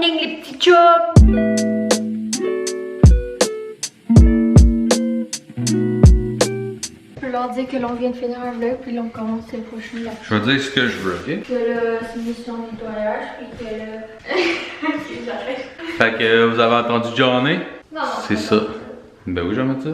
morning les petits chums! Je peux leur dire que l'on vient de finir un vlog, puis là on commence le prochain là. Je vais dire ce que je veux, ok? Que là, c'est une mission de nettoyage, puis que là... Ok, j'arrête. Fait que vous avez entendu Johnny? Non, C'est ça. Ben oui, j'aime ça.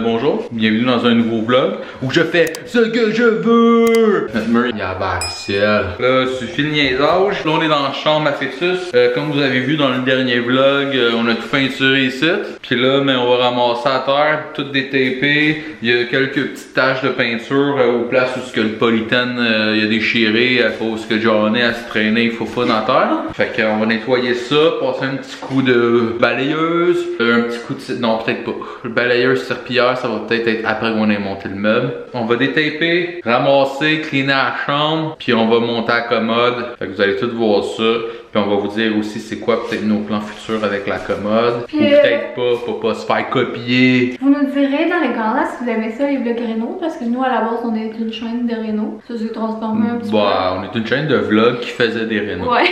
Bonjour, bienvenue dans un nouveau vlog où je fais ce que je veux. Notre mur, il y a la ciel. Là, suffit le niaisage. Là, on est dans la chambre à fœtus. Comme vous avez vu dans le dernier vlog, on a tout peinturé ici. Puis là, mais on va ramasser à terre, tout détapé. Il y a quelques petites taches de peinture aux places où que le polythène il a déchiré à cause que Johnny a se traîné, il faut pas dans la terre. Fait qu'on va nettoyer ça, passer un petit coup de balayeuse, un petit coup de... Non, peut-être pas. Le balayeuse serpillière, ça va peut-être être après qu'on ait monté le meuble. On va détaper, ramasser, cleaner la chambre, puis on va monter la commode. Fait que vous allez tout voir ça. Puis on va vous dire aussi c'est quoi peut-être nos plans futurs avec la commode. Puis, ou peut-être pas, pour pas se faire copier. Vous nous direz dans les commentaires si vous aimez ça les vlogs Renault, parce que nous à la base on est une chaîne de Renault. Ça s'est transformé un petit peu. On est une chaîne de vlogs qui faisait des Renault. Ouais.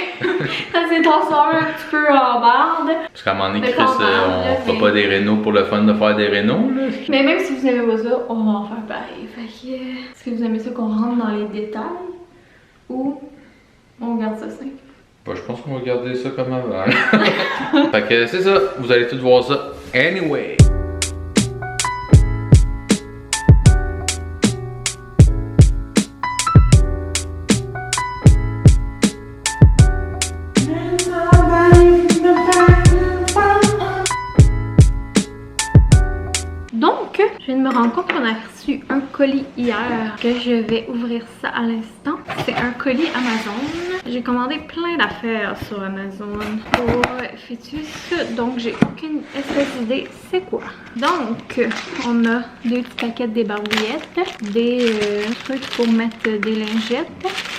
Ça s'est transformé un petit peu en barde. Parce qu'à un moment donné, Chris, on fera pas des Renault pour le fun de faire des Renault. Là. Mais même si vous aimez pas ça, on va en faire pareil. Fait que, est-ce que vous aimez ça qu'on rentre dans les détails ou on garde ça simple? Bah, je pense qu'on va garder ça comme avant. Fait que c'est ça, vous allez tous voir ça. Anyway. Donc, je viens de me rendre compte qu'on a reçu un colis hier, que je vais ouvrir ça à l'instant. C'est un colis Amazon. J'ai commandé plein d'affaires sur Amazon pour Fœtus, donc j'ai aucune espèce d'idée c'est quoi. Donc, on a deux petits paquets des barbouillettes, des trucs pour mettre des lingettes.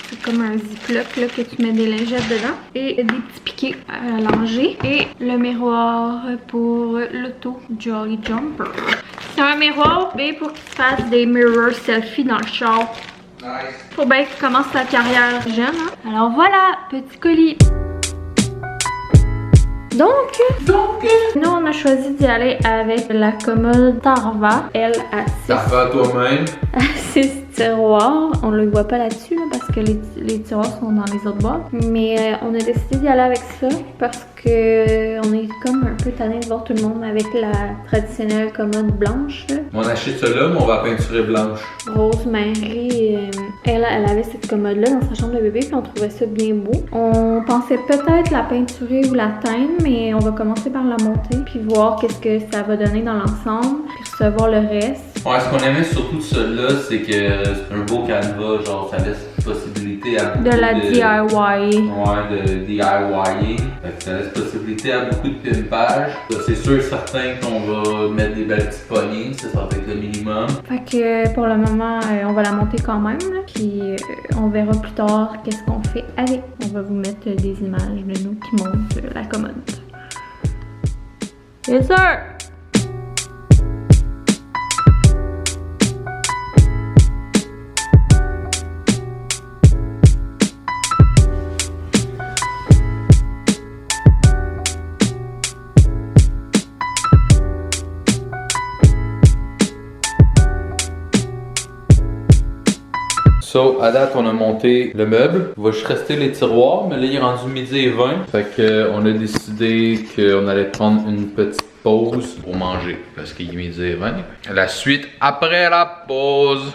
C'est comme un ziploc là, que tu mets des lingettes dedans. Et des petits piquets à langer. Et le miroir pour l'auto Jolly Jumper. C'est un miroir pour qu'il se fasse des mirror selfies dans le char. Nice. Faut bien qu'il commence sa carrière jeune. Hein? Alors voilà, petit colis. Donc, nous on a choisi d'y aller avec la commode Tarva, elle à 6. Tarva toi-même. À 6 tiroirs. On le voit pas là-dessus là, parce que les tiroirs sont dans les autres boîtes. Mais on a décidé d'y aller avec ça parce que on est comme un peu tanné de voir tout le monde avec la traditionnelle commode blanche. Là. On achète ça là, mais on va peinturer blanche. Rosemary, elle avait cette commode-là dans sa chambre de bébé, puis on trouvait ça bien beau. On pensait peut-être la peinturer ou la teindre, mais on va commencer par la monter, puis voir qu'est-ce que ça va donner dans l'ensemble, puis recevoir le reste. Ouais, ce qu'on aimait surtout de celui-là, c'est que c'est un beau canevas, genre ça laisse possibilité à beaucoup de la DIY. Ouais, de DIY. Fait que ça laisse possibilité à beaucoup de pimpage. C'est sûr certain qu'on va mettre des belles petites poignées, ça va être le minimum. Fait que pour le moment, on va la monter quand même, là, puis on verra plus tard qu'est-ce qu'on fait avec. On va vous mettre des images de nous qui montent la commode. Yes sir! So, à date, on a monté le meuble. Il va juste rester les tiroirs, mais là, il est rendu midi et 20. Fait que, on a décidé qu'on allait prendre une petite pause pour manger, parce qu'il est midi et 20. La suite après la pause.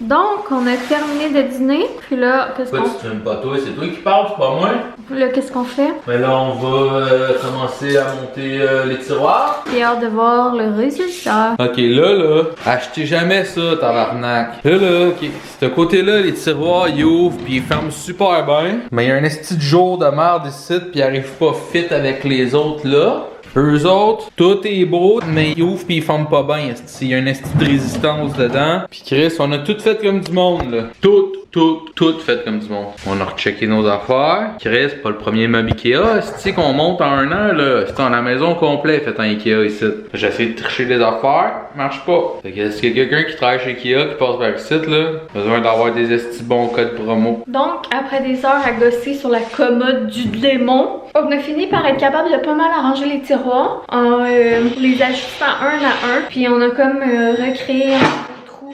Donc, on a terminé de dîner. Puis là, qu'est-ce qu'on fait? Tu n'aimes pas toi, c'est toi qui parles, c'est pas moi. Là, qu'est-ce qu'on fait? Mais là, on va commencer à monter les tiroirs. J'ai hâte de voir le résultat. Ok, là, achetez jamais ça, tabarnak. Là, ok, ce côté-là, les tiroirs, ils ouvrent puis ils ferment super bien. Mais il y a un esti de jour de merde ici, puis ils arrivent pas fit avec les autres là. Eux autres, tout est beau, mais ils ouvrent pis ils ferment pas bien. Il y a un esti de résistance dedans. Pis Chris, on a tout fait comme du monde là. Tout. tout fait comme du monde. On a rechecké nos affaires. Chris, pas le premier meuble Ikea. C'est qu'on monte en un an, là. C'est en la maison complète fait en Ikea ici. J'ai essayé de tricher des affaires, marche pas. Fait que s'il y a quelqu'un qui travaille chez Ikea qui passe par le site, là, besoin d'avoir des esti bons codes promo. Donc, après des heures à gosser sur la commode du démon, on a fini par être capable de pas mal arranger les tiroirs en les ajustant un à un. Puis on a comme recréé un trou.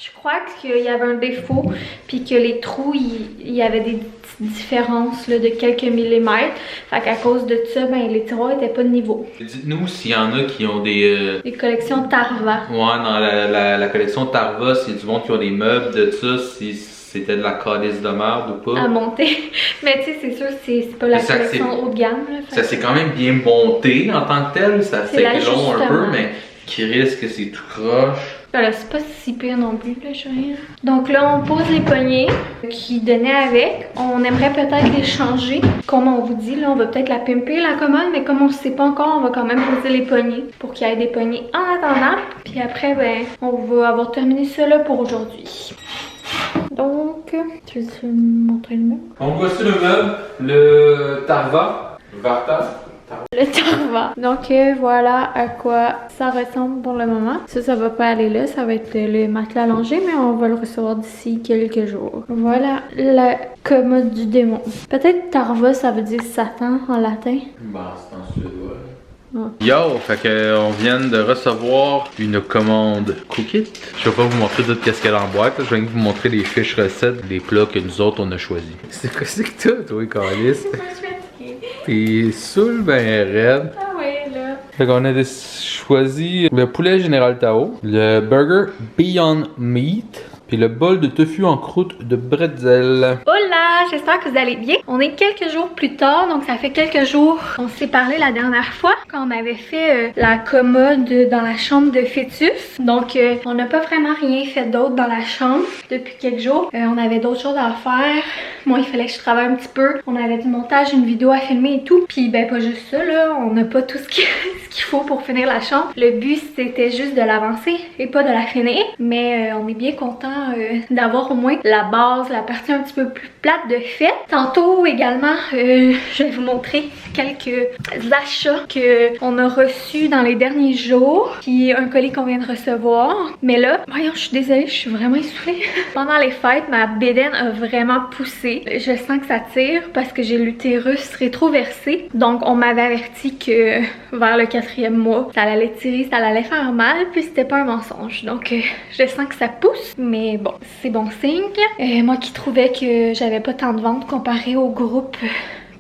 Je crois qu'il y avait un défaut, puis que les trous, il y avait des petites différences là, de quelques millimètres. Fait qu'à cause de ça, ben, les tiroirs étaient pas de niveau. Dites-nous s'il y en a qui ont des collections Tarva. Ouais, dans la collection Tarva, c'est du monde qui ont des meubles de ça, si c'était de la calice de merde ou pas. À monter. Mais tu sais, c'est sûr, c'est pas la collection haut de gamme. Là, ça s'est quand même bien monté en tant que tel. Ça fait long un peu, mais qui risque que c'est tout croche. Voilà, c'est pas si pire non plus, là, je rien. Donc là, on pose les poignées qui donnaient avec. On aimerait peut-être les changer. Comme on vous dit, là, on va peut-être la pimper, la commode, mais comme on ne sait pas encore, on va quand même poser les poignées pour qu'il y ait des poignées en attendant. Puis après, ben, on va avoir terminé ça là pour aujourd'hui. Donc, tu veux me montrer le meuble? On voici le meuble, le Tarva, Varta. Le Tarva. Donc voilà à quoi ça ressemble pour le moment. Ça va pas aller là, ça va être le matelas allongé, mais on va le recevoir d'ici quelques jours. Voilà la commode du démon. Peut-être Tarva, ça veut dire Satan en latin. Bah, c'est en suédois. Yo, fait que on vient de recevoir une commande Cookit. Je vais pas vous montrer tout ce qu'elle a en boîte. Je vais vous montrer les fiches recettes des plats que nous autres on a choisis. C'est quoi c'est que t'as, toi, Calice? T'es saoul ben raide. Ah oui, là. Fait qu'on a choisi le poulet Général Tao, le burger Beyond Meat, puis le bol de tofu en croûte de bretzel. Hola, j'espère que vous allez bien. On est quelques jours plus tard, donc ça fait quelques jours qu'on s'est parlé la dernière fois quand on avait fait la commode dans la chambre de fœtus. Donc on n'a pas vraiment rien fait d'autre dans la chambre depuis quelques jours. On avait d'autres choses à faire. Moi, il fallait que je travaille un petit peu. On avait du montage, une vidéo à filmer et tout. Puis ben pas juste ça là, on n'a pas tout ce qu'il faut pour finir la chambre. Le but c'était juste de l'avancer et pas de la finir. Mais on est bien content d'avoir au moins la base, la partie un petit peu plus plate de fait. Tantôt également, je vais vous montrer quelques achats qu'on a reçus dans les derniers jours. Puis un colis qu'on vient de recevoir. Mais là, voyons, je suis désolée, je suis vraiment essoufflée. Pendant les fêtes, ma bédaine a vraiment poussé. Je sens que ça tire parce que j'ai l'utérus rétroversé. Donc on m'avait averti que vers le 4e mois, ça allait tirer, ça allait faire mal. Puis c'était pas un mensonge. Donc je sens que ça pousse. Mais bon, c'est bon signe. Moi qui trouvais que j'avais pas tant de ventes comparé au groupe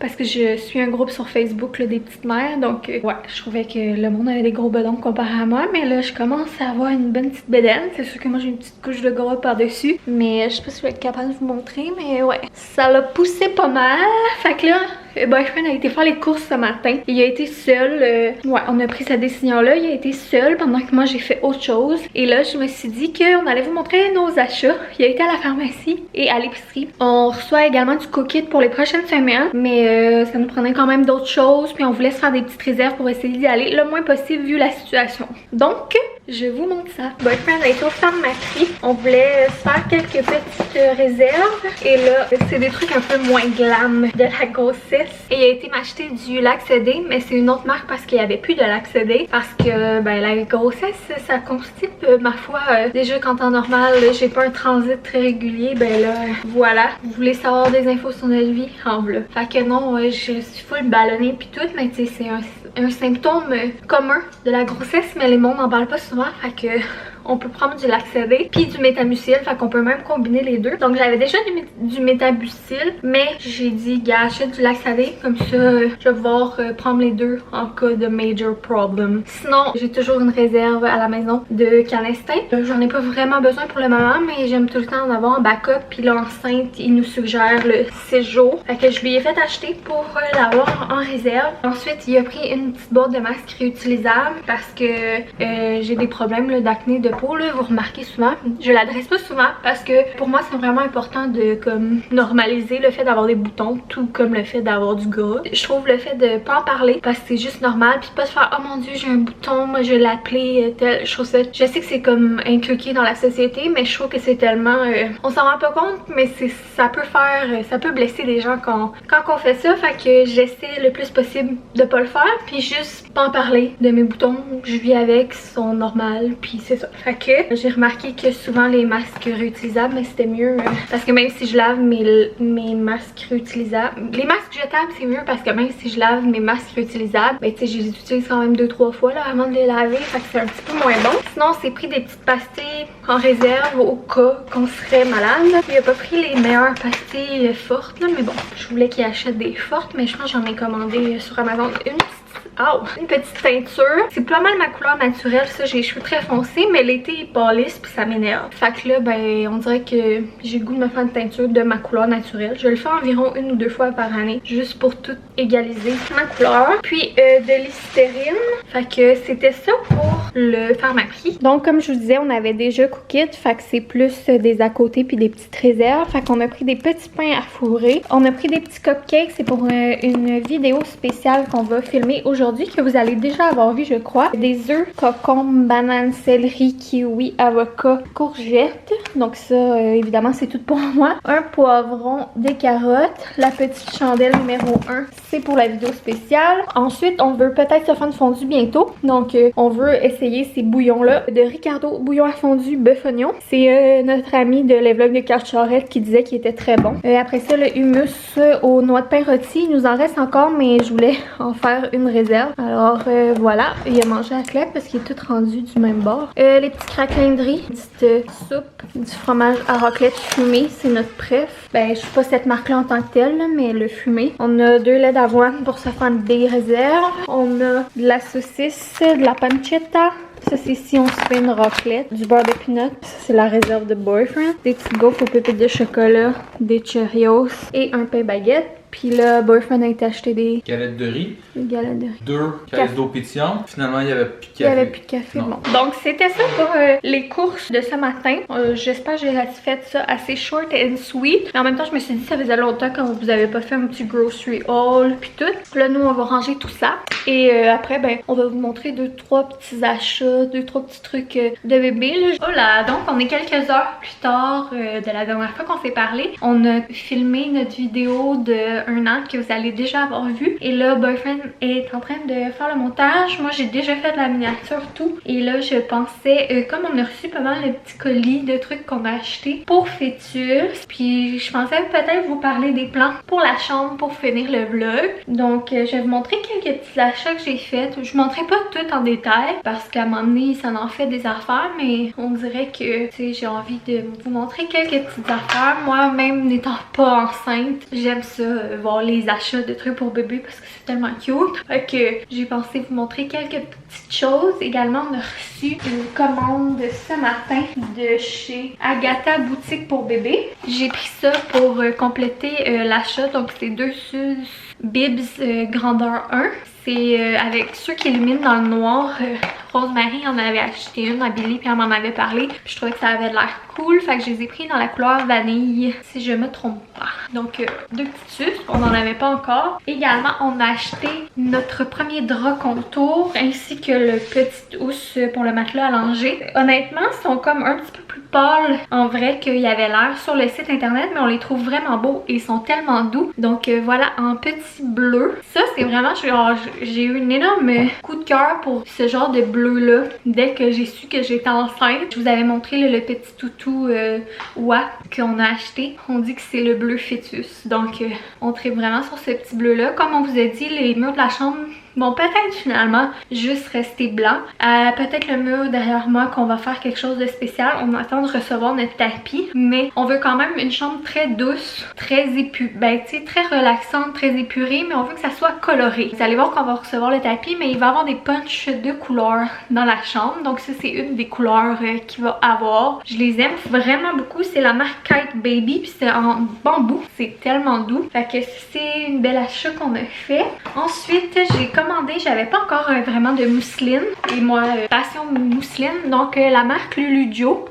parce que je suis un groupe sur Facebook là, des petites mères, donc ouais, je trouvais que le monde avait des gros bedons comparé à moi, mais là je commence à avoir une bonne petite bedaine. C'est sûr que moi j'ai une petite couche de gras par-dessus, mais je sais pas si je vais être capable de vous montrer, mais ouais, ça l'a poussé pas mal. Fait que là, boyfriend a été faire les courses ce matin. Il a été seul. Ouais, on a pris cette décision-là. Il a été seul pendant que moi j'ai fait autre chose. Et là, je me suis dit qu'on allait vous montrer nos achats. Il a été à la pharmacie et à l'épicerie. On reçoit également du Cookit pour les prochaines semaines. Mais ça nous prenait quand même d'autres choses. Puis on voulait se faire des petites réserves pour essayer d'y aller le moins possible vu la situation. Donc, je vous montre ça. Boyfriend a été au pharmacie. On voulait se faire quelques petites réserves. Et là, c'est des trucs un peu moins glam de la grossesse. Et il a été m'acheter du Laxodé, mais c'est une autre marque parce qu'il n'y avait plus de Laxodé. Parce que ben, la grossesse, ça constipe, ma foi. Déjà qu'en temps normal, j'ai pas un transit très régulier, ben là, voilà. Vous voulez savoir des infos sur notre vie? En bleu. Fait que non, je suis full ballonnée puis tout, mais tu sais, c'est un symptôme commun de la grossesse, mais les mondes n'en parlent pas souvent. Fait que on peut prendre du Laxodé puis du Métamucil, fait qu'on peut même combiner les deux. Donc j'avais déjà du Métamucil, mais j'ai dit gars, achète du Laxodé, comme ça je vais pouvoir prendre les deux en cas de major problem. Sinon j'ai toujours une réserve à la maison de Canestin. J'en ai pas vraiment besoin pour le moment, mais j'aime tout le temps en avoir en backup. Puis l'enceinte il nous suggère le 6 jours, fait que je lui ai fait acheter pour l'avoir en réserve. Ensuite il a pris une petite boîte de masques réutilisables parce que j'ai des problèmes d'acné de propos là, vous remarquez souvent, je l'adresse pas souvent parce que pour moi c'est vraiment important de comme normaliser le fait d'avoir des boutons, tout comme le fait d'avoir du gras. Je trouve le fait de pas en parler parce que c'est juste normal, puis pas se faire oh mon dieu j'ai un bouton, moi je vais l'appeler tel. Je trouve ça, je sais que c'est comme inculqué dans la société, mais je trouve que c'est tellement, on s'en rend pas compte, mais ça peut blesser les gens quand on fait ça. Fait que j'essaie le plus possible de pas le faire, puis juste pas en parler de mes boutons. Je vis avec, sont normales, puis c'est ça. Fait que j'ai remarqué que souvent les masques réutilisables, mais c'était mieux parce que même si je lave mes masques réutilisables, les masques jetables c'est mieux parce que même si je lave mes masques réutilisables, ben tu sais je les utilise quand même 2-3 fois là avant de les laver, fait que c'est un petit peu moins bon. Sinon on s'est pris des petites pastilles en réserve au cas qu'on serait malade. Il a pas pris les meilleures pastilles fortes là, mais bon, je voulais qu'il achète des fortes, mais je pense que j'en ai commandé sur Amazon une petite teinture. C'est pas mal ma couleur naturelle, ça. J'ai les cheveux très foncés, mais l'été ils pâlissent puis ça m'énerve. Fait que là, ben, on dirait que j'ai le goût de me faire une teinture de ma couleur naturelle. Je le fais environ 1 ou 2 fois par année, juste pour tout égaliser ma couleur. Puis de l'hystérine. Fait que c'était ça pour le pharmaprix. Donc comme je vous disais, on avait déjà Cookit, fait que c'est plus des à côté puis des petites réserves. Fait qu'on a pris des petits pains à fourrer. On a pris des petits cupcakes, c'est pour une vidéo spéciale qu'on va filmer aujourd'hui, que vous allez déjà avoir vu je crois. Des œufs, concombre, banane, céleri, kiwi, avocat, courgette. Donc ça évidemment c'est tout pour moi. Un poivron, des carottes. La petite chandelle numéro 1, c'est pour la vidéo spéciale. Ensuite on veut peut-être se faire une fondue bientôt. Donc on veut essayer ces bouillons là de Ricardo, bouillon à fondue bœuf oignon. C'est notre ami de les vlogs de Carte Charrette qui disait qu'il était très bon. Après ça le hummus aux noix de pain rôti. Il nous en reste encore mais je voulais en faire une réserve. Alors voilà, il a mangé à clé parce qu'il est tout rendu du même bord. Les petits craquelins-de-riz, une petite soupe, du fromage à raclette fumé, c'est notre préf. Ben je sais pas cette marque là en tant que telle, là, mais le fumé. On a 2 laits d'avoine pour se faire des réserves. On a de la saucisse, de la pancetta. Ça c'est si on se fait une raclette, du beurre de peanut, ça c'est la réserve de Boyfriend, des petits gaufres aux pépites de chocolat, des Cheerios et un pain baguette. Puis là, Boyfriend a été acheter des galettes de riz. Des galettes de riz. 2 caisses d'eau pétillante. Finalement, il n'y avait plus de café. Il n'y avait plus de café, bon. Donc, c'était ça pour les courses de ce matin. J'espère que j'ai fait ça assez short and sweet. Mais en même temps, je me suis dit, ça faisait longtemps que vous n'avez pas fait un petit grocery haul puis tout. Là, nous, on va ranger tout ça. Et après, ben, on va vous montrer 2-3 petits achats, 2-3 petits trucs de bébé. Là. Oh là, donc, on est quelques heures plus tard de la dernière fois qu'on s'est parlé. On a filmé notre vidéo de 1 an que vous allez déjà avoir vu. Et là, Boyfriend est en train de faire le montage. Moi, j'ai déjà fait de la miniature, tout. Et là, je pensais, comme on a reçu pas mal de petits colis de trucs qu'on a achetés pour fœtus, puis je pensais peut-être vous parler des plans pour la chambre pour finir le vlog. Donc, je vais vous montrer quelques petits achats que j'ai faits. Je ne montrerai pas tout en détail parce qu'à un moment donné, ça en fait des affaires, mais on dirait que, tu sais, j'ai envie de vous montrer quelques petites affaires. Moi, même n'étant pas enceinte, j'aime ça, voir les achats de trucs pour bébé parce que c'est tellement cute. Fait que j'ai pensé vous montrer quelques petites choses. Également, on a reçu une commande ce matin de chez Agatha Boutique pour bébé. J'ai pris ça pour compléter l'achat. Donc, c'est 2 Bibs grandeur 1. C'est avec ceux qui illuminent dans le noir. Rosemary en avait acheté une à Billy puis elle m'en avait parlé. Puis je trouvais que ça avait l'air cool. Fait que je les ai pris dans la couleur vanille si je me trompe pas. Donc 2 petits sus. On n'en avait pas encore. Également on a acheté notre premier drap contour ainsi que le petit housse pour le matelas allongé. Honnêtement ils sont comme un petit peu plus pâles en vrai qu'il y avait l'air sur le site internet. Mais on les trouve vraiment beaux et ils sont tellement doux. Donc voilà en petit bleu. Ça c'est vraiment genre j'ai eu un énorme coup de cœur pour ce genre de bleu là dès que j'ai su que j'étais enceinte. Je vous avais montré le petit toutou WAP qu'on a acheté. On dit que c'est le bleu fœtus. Donc on tripe vraiment sur ce petit bleu là. Comme on vous a dit, les murs de la chambre vont peut-être finalement juste rester blancs. Peut-être le mur derrière moi qu'on va faire quelque chose de spécial. On attend de recevoir notre tapis. Mais on veut quand même une chambre très douce, très très relaxante, très épurée. Mais on veut que ça soit coloré. Vous allez voir qu'on va recevoir le tapis, mais il va avoir des punchs de couleurs dans la chambre. Donc ça c'est une des couleurs qu'il va avoir. Je les aime vraiment beaucoup. C'est la marque Kite Baby. Puis c'est en bambou. C'est tellement doux. Fait que c'est une belle achat qu'on a fait. Ensuite j'ai commandé commandé, j'avais pas encore vraiment de mousseline. Et moi, passion mousseline. Donc la marque Lulujo,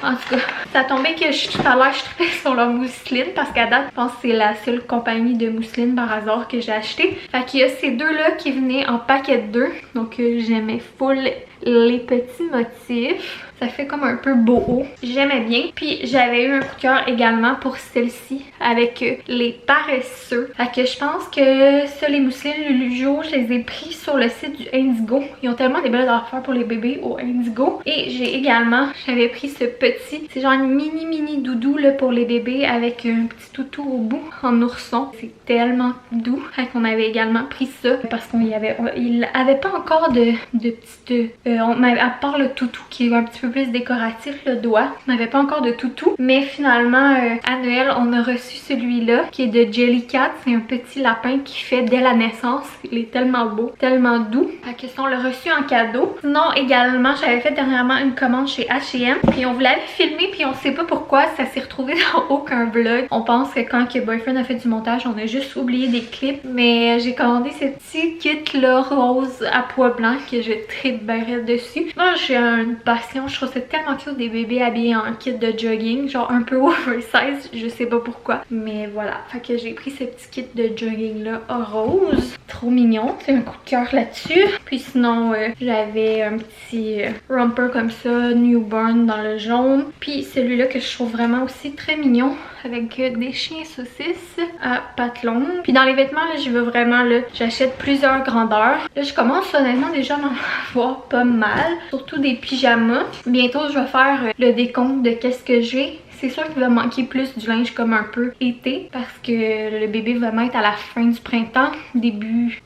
en tout cas, ça tombait que tout à l'heure je trouvais sur leur mousseline parce qu'à date, je pense que c'est la seule compagnie de mousseline par hasard que j'ai acheté. Fait qu'il y a ces deux-là qui venaient en paquet de 2. Donc j'aimais full les petits motifs. Ça fait comme un peu boho. J'aimais bien. Puis j'avais eu un coup de cœur également pour celle-ci avec les paresseux. Fait que je pense que ça, les mousselines Lulujo, je les ai pris sur le site du Indigo. Ils ont tellement des belles affaires pour les bébés au Indigo. Et j'ai également, j'avais pris ce petit, c'est genre une mini doudou là, pour les bébés avec un petit toutou au bout en ourson. C'est tellement doux. Fait qu'on avait également pris ça parce qu'il avait pas encore de petites... à part le toutou qui est un petit peu plus décoratif, le doigt. On n'avait pas encore de toutou, mais finalement à Noël on a reçu celui-là qui est de Jellycat. C'est un petit lapin qui fait dès la naissance. Il est tellement beau, tellement doux. Fait que ça, on l'a reçu en cadeau. Sinon également j'avais fait dernièrement une commande chez H&M puis on vous l'avait filmé puis on sait pas pourquoi ça s'est retrouvé dans aucun vlog. On pense que quand que Boyfriend a fait du montage on a juste oublié des clips, mais j'ai commandé ce petit kit là rose à pois blanc que je tripe bien dessus. Moi j'ai une passion, je trouve c'est tellement cute des bébés habillés en kit de jogging, genre un peu oversize, je sais pas pourquoi. Mais voilà, fait que j'ai pris ce petit kit de jogging là rose. Trop mignon, c'est un coup de cœur là-dessus. Puis sinon, j'avais un petit romper comme ça, newborn dans le jaune. Puis celui-là que je trouve vraiment aussi très mignon avec des chiens saucisses à pattes longues. Puis dans les vêtements, là, je veux vraiment, là, j'achète plusieurs grandeurs. Là, je commence honnêtement déjà à en avoir pas mal, surtout des pyjamas. Bientôt, je vais faire le décompte de qu'est-ce que j'ai. C'est sûr qu'il va manquer plus du linge comme un peu été parce que le bébé va mettre à la fin du printemps, début,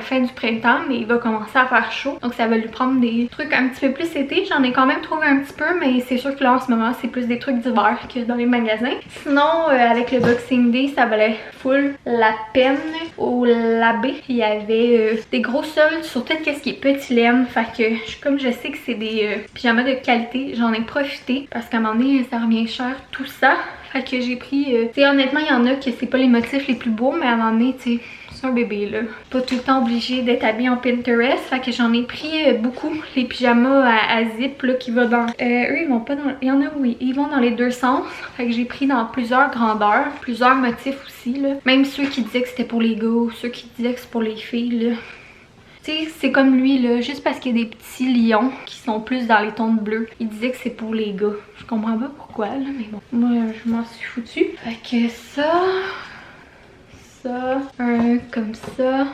fin du printemps, mais il va commencer à faire chaud. Donc ça va lui prendre des trucs un petit peu plus été. J'en ai quand même trouvé un petit peu, mais c'est sûr que là en ce moment c'est plus des trucs d'hiver que dans les magasins. Sinon avec le Boxing Day, ça valait full la peine. Au Labé, il y avait des gros soldes sur tout ce qui est petit laine. Fait que comme je sais que c'est des pyjamas de qualité, j'en ai profité parce qu'à un moment donné ça revient cher tout ça. Fait que j'ai pris... tu sais, honnêtement, il y en a que c'est pas les motifs les plus beaux, mais à un moment donné, tu sais, c'est un bébé, là. Pas tout le temps obligé d'être habillé en Pinterest. Fait que j'en ai pris beaucoup. Les pyjamas à zip, là, qui vont dans... eux, ils vont pas dans... Il y en a, oui, ils vont dans les deux sens. Fait que j'ai pris dans plusieurs grandeurs. Plusieurs motifs aussi, là. Même ceux qui disaient que c'était pour les gars ou ceux qui disaient que c'est pour les filles, là. Tu sais, c'est comme lui là, juste parce qu'il y a des petits lions qui sont plus dans les tons de bleu. Il disait que c'est pour les gars. Je comprends pas pourquoi là, mais bon. Moi, je m'en suis foutue. Fait que ça, un comme ça.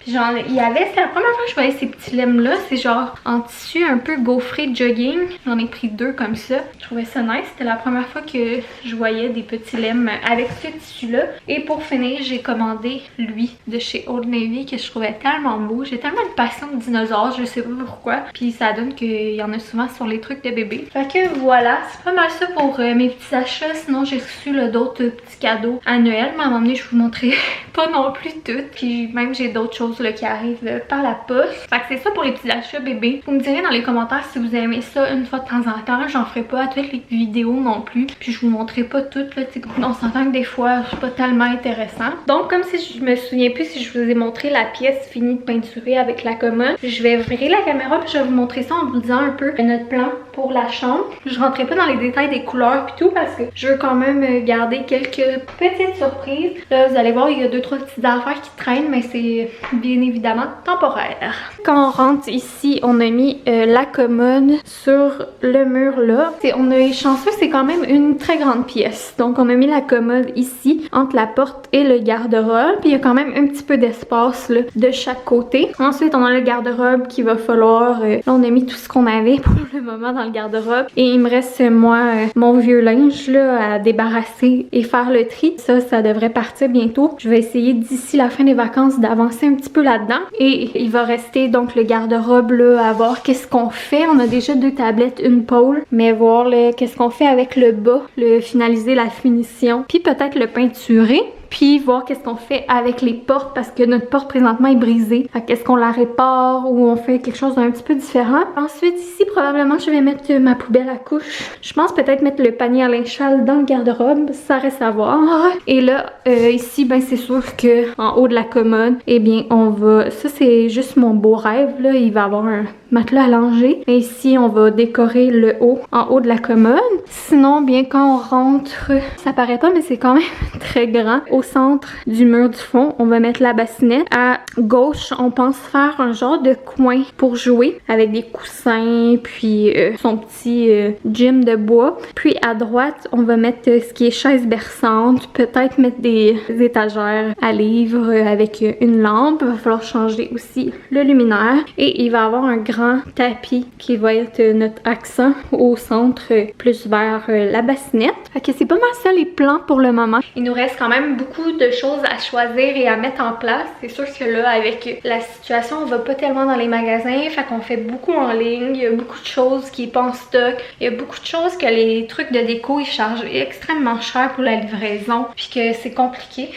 Genre, il y avait, c'est la première fois que je voyais ces petits lemmes là, c'est genre en tissu un peu gaufré jogging. J'en ai pris 2 comme ça. Je trouvais ça nice, c'était la première fois que je voyais des petits lemmes avec ce tissu là. Et pour finir, j'ai commandé lui de chez Old Navy que je trouvais tellement beau. J'ai tellement une passion de dinosaures, je sais pas pourquoi. Puis ça donne qu'il y en a souvent sur les trucs de bébé. Fait que voilà, c'est pas mal ça pour mes petits achats. Sinon j'ai reçu d'autres petits cadeaux à Noël, mais à un moment donné je vous montrerai pas non plus toutes. Puis même j'ai d'autres choses là, qui arrivent par la poste. Fait que c'est ça pour les petits achats bébés. Vous me direz dans les commentaires si vous aimez ça une fois de temps en temps. J'en ferai pas à toutes les vidéos non plus. Puis je vous montrerai pas toutes. Là, on s'entend que des fois c'est pas tellement intéressant. Donc comme si je me souviens plus si je vous ai montré la pièce finie de peinturer avec la commode, je vais virer la caméra puis je vais vous montrer ça en vous disant un peu notre plan pour la chambre. Je rentrerai pas dans les détails des couleurs et tout parce que je veux quand même garder quelques petites surprises. Là vous allez voir il y a 2-3 petites affaires qui traînent mais c'est bien évidemment temporaire. Quand on rentre ici, on a mis la commode sur le mur là. On a eu chanceux, c'est quand même une très grande pièce. Donc on a mis la commode ici entre la porte et le garde-robe. Puis il y a quand même un petit peu d'espace là de chaque côté. Ensuite on a le garde-robe qu'il va falloir... là on a mis tout ce qu'on avait pour le moment dans le garde-robe. Et il me reste moi mon vieux linge là à débarrasser et faire le tri. Ça devrait partir bientôt. Je vais essayer d'ici la fin des vacances d'avancer un petit peu là-dedans. Et il va rester donc le garde-robe là à voir qu'est-ce qu'on fait. On a déjà 2 tablettes, une pôle. Mais voir qu'est-ce qu'on fait avec le bas, finaliser la finition. Puis peut-être le peinturer. puis voir qu'est-ce qu'on fait avec les portes parce que notre porte présentement est brisée. Fait qu'est-ce qu'on la répare ou on fait quelque chose d'un petit peu différent. Ensuite, ici, probablement, je vais mettre ma poubelle à couche. Je pense peut-être mettre le panier à linge sale dans le garde-robe, ça reste à voir. Et là, ici, ben c'est sûr que en haut de la commode, eh bien, on va... Ça, c'est juste mon beau rêve, là. Il va avoir un matelas à langer. Et ici, on va décorer le haut, en haut de la commode. Sinon, bien, quand on rentre, ça paraît pas, mais c'est quand même très grand. Au centre du mur du fond, on va mettre la bassinette. À gauche, on pense faire un genre de coin pour jouer avec des coussins, puis son petit gym de bois. Puis à droite, on va mettre ce qui est chaise berçante, peut-être mettre des étagères à livres avec une lampe. Il va falloir changer aussi le luminaire. Et il va y avoir un grand tapis qui va être notre accent au centre, plus vers la bassinette. Fait que c'est pas mal ça les plans pour le moment. Il nous reste quand même beaucoup de choses à choisir et à mettre en place. C'est sûr que là, avec la situation, on va pas tellement dans les magasins. Fait qu'on fait beaucoup en ligne. Il y a beaucoup de choses qui sont pas en stock. Il y a beaucoup de choses que les trucs de déco, ils chargent extrêmement cher pour la livraison. Puis que c'est compliqué.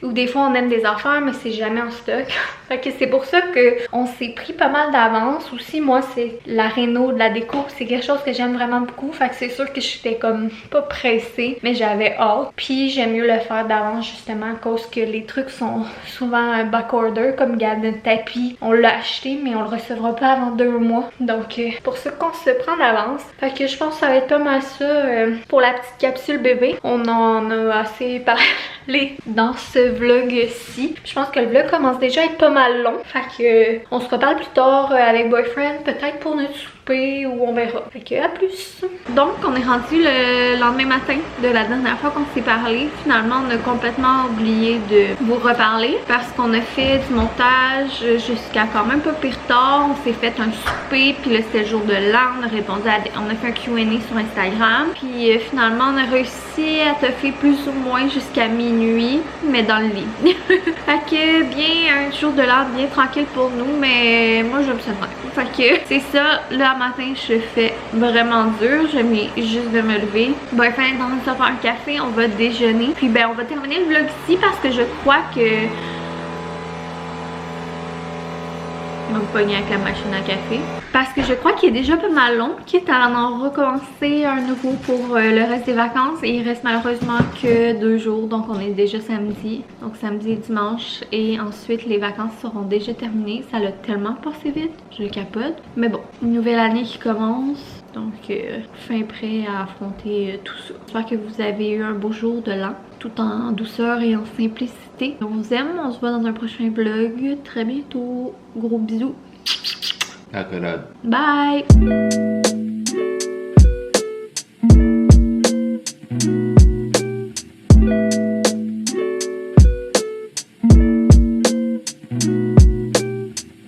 Ou des fois, on aime des affaires, mais c'est jamais en stock. Fait que c'est pour ça qu'on s'est pris pas mal d'avance. Aussi, moi, c'est la réno de la déco. C'est quelque chose que j'aime vraiment beaucoup. Fait que c'est sûr que j'étais comme pas pressée, mais j'avais hâte. Puis j'aime mieux le faire d'avance justement à cause que les trucs sont souvent un backorder. Comme regarde notre tapis, on l'a acheté, mais on le recevra pas avant 2 mois. Donc pour ça qu'on se prend d'avance. Fait que je pense que ça va être pas mal ça pour la petite capsule bébé. On en a assez parlé dans ce vlog-ci. Je pense que le vlog commence déjà à être pas mal long. Fait que on se reparle plus tard avec Boyfriend, peut-être pour notre souper ou on verra. Fait que à plus. Donc on est rendu le lendemain matin de la dernière fois qu'on s'est parlé. Finalement on a complètement oublié de vous reparler parce qu'on a fait du montage jusqu'à quand même pas pire tard. On s'est fait un souper, puis là c'était le jour de l'an. On a répondu à on a fait un Q&A sur Instagram. Puis finalement on a réussi à toffer plus ou moins jusqu'à minuit, mais dans le lit. Fait que bien un jour de l'an bien tranquille pour nous, mais moi j'aime ça bien. Fait que c'est ça, là matin je fais vraiment dur, je viens juste de me lever. Ben enfin dans le faire un café, on va déjeuner. Puis ben on va terminer le vlog ici parce que je crois que on va me pogner avec la machine à café. Parce que je crois qu'il est déjà pas mal long, quitte à en recommencer un nouveau pour le reste des vacances. Et il reste malheureusement que 2 jours, donc on est déjà samedi. Donc samedi et dimanche. Et ensuite les vacances seront déjà terminées. Ça l'a tellement passé vite, je capote. Mais bon, une nouvelle année qui commence. Donc fin prêt à affronter tout ça. J'espère que vous avez eu un beau jour de l'an, tout en douceur et en simplicité. On vous aime, on se voit dans un prochain vlog très bientôt. Gros bisous. Accolade. Bye!